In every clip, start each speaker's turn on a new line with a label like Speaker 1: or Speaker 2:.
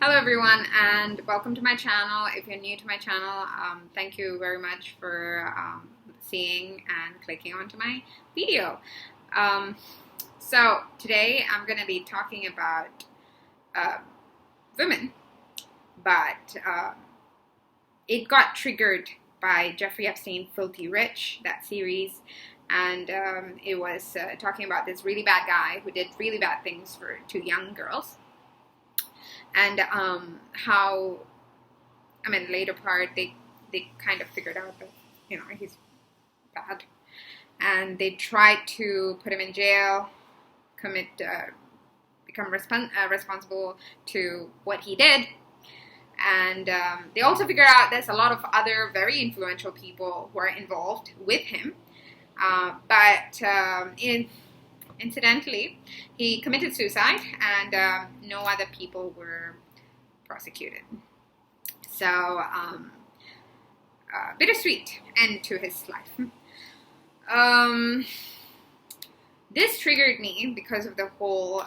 Speaker 1: Hello everyone and welcome to my channel. If you're new to my channel, thank you very much for seeing and clicking onto my video. So today I'm going to be talking about women, but it got triggered by Jeffery Epstein, Filthy Rich, that series, and it was talking about this really bad guy who did really bad things for two young girls. And how, later part, they kind of figured out that, he's bad. And they tried to put him in jail, become responsible to what he did. And they also figured out there's a lot of other very influential people who are involved with him. Incidentally, he committed suicide, and no other people were prosecuted. So, bittersweet end to his life. This triggered me because of the whole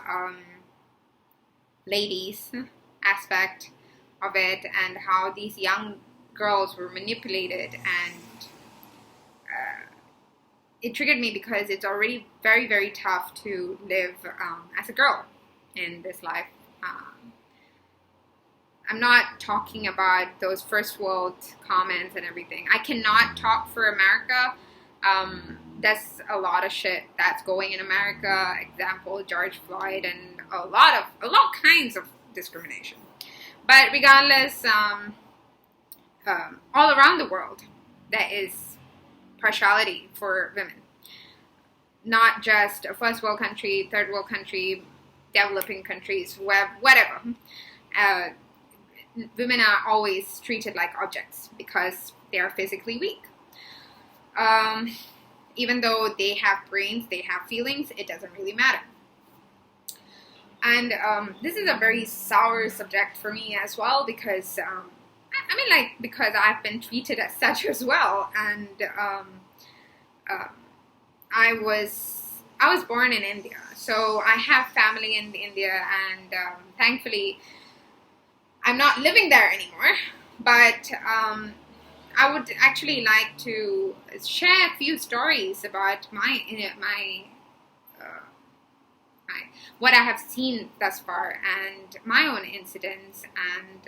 Speaker 1: ladies aspect of it, and how these young girls were manipulated, and it triggered me because it's already very, very tough to live as a girl in this life. I'm not talking about those first world comments and everything. I cannot talk for America. There's a lot of shit that's going in America. Example, George Floyd, and a lot kinds of discrimination. But regardless, all around the world, there is partiality for women. Not just a first world country, third world country, developing countries, whatever. Women are always treated like objects because they are physically weak. Even though they have brains, they have feelings, it doesn't really matter. And this is a very sour subject for me as well, because because I've been treated as such as well. And I was born in India, so I have family in India, and thankfully I'm not living there anymore. But I would actually like to share a few stories about what I have seen thus far, and my own incidents, and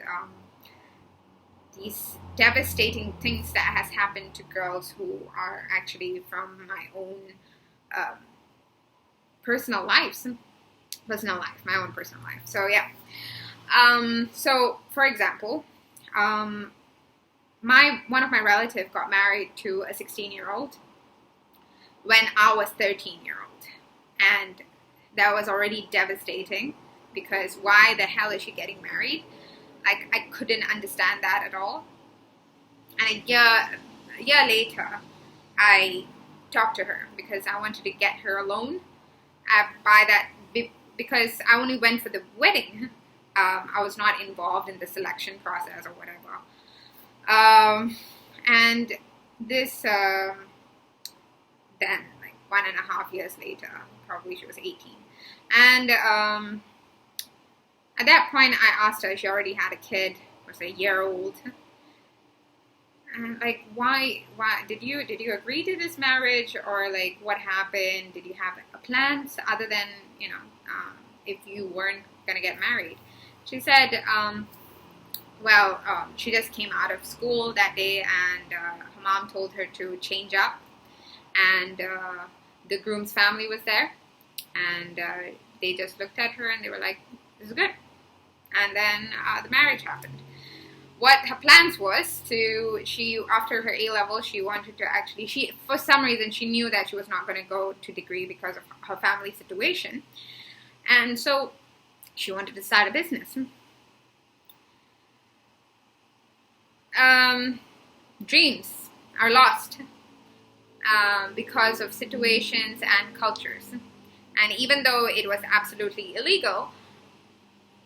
Speaker 1: these devastating things that has happened to girls who are actually from my own personal life, my own personal life. So yeah. So for example, one of my relatives got married to a 16-year-old when I was 13-year-old, and that was already devastating, because why the hell is she getting married? Like, I couldn't understand that at all. And a year later, I talked to her because I wanted to get her alone. Because I only went for the wedding. I was not involved in the selection process or whatever. And this, then, like 1.5 years later, probably she was 18. And at that point, I asked her, she already had a kid, was a year old. And like, why did you agree to this marriage, or like, what happened? Did you have plans other than, if you weren't gonna get married? She said, she just came out of school that day, and her mom told her to change up, and the groom's family was there, and they just looked at her and they were like, this is good. And then the marriage happened. What her plans was after her A-level, she wanted to for some reason, she knew that she was not going to go to degree because of her family situation. And so she wanted to start a business. Dreams are lost because of situations and cultures. And even though it was absolutely illegal,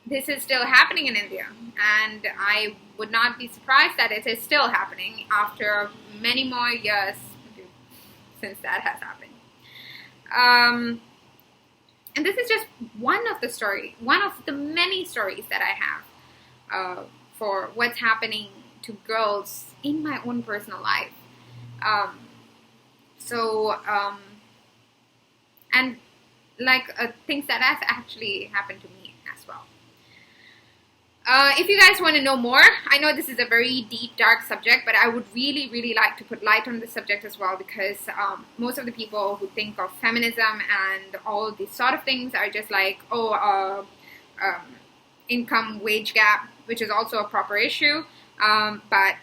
Speaker 1: this is still happening in India. And I would not be surprised that it is still happening after many more years since that has happened. And this is just one of the many stories that I have for what's happening to girls in my own personal life. And like things that have actually happened to me as well. If you guys want to know more, I know this is a very deep, dark subject, but I would really, really like to put light on this subject as well, because most of the people who think of feminism and all these sort of things are just like, income wage gap, which is also a proper issue, but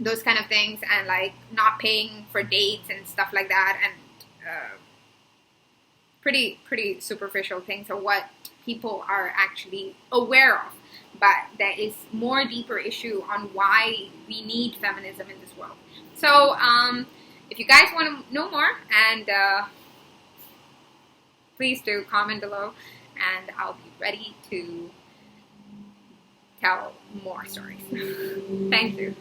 Speaker 1: those kind of things, and like not paying for dates and stuff like that, and pretty superficial things are what people are actually aware of. But there is more deeper issue on why we need feminism in this world. So if you guys want to know more, and please do comment below, and I'll be ready to tell more stories. Thank you.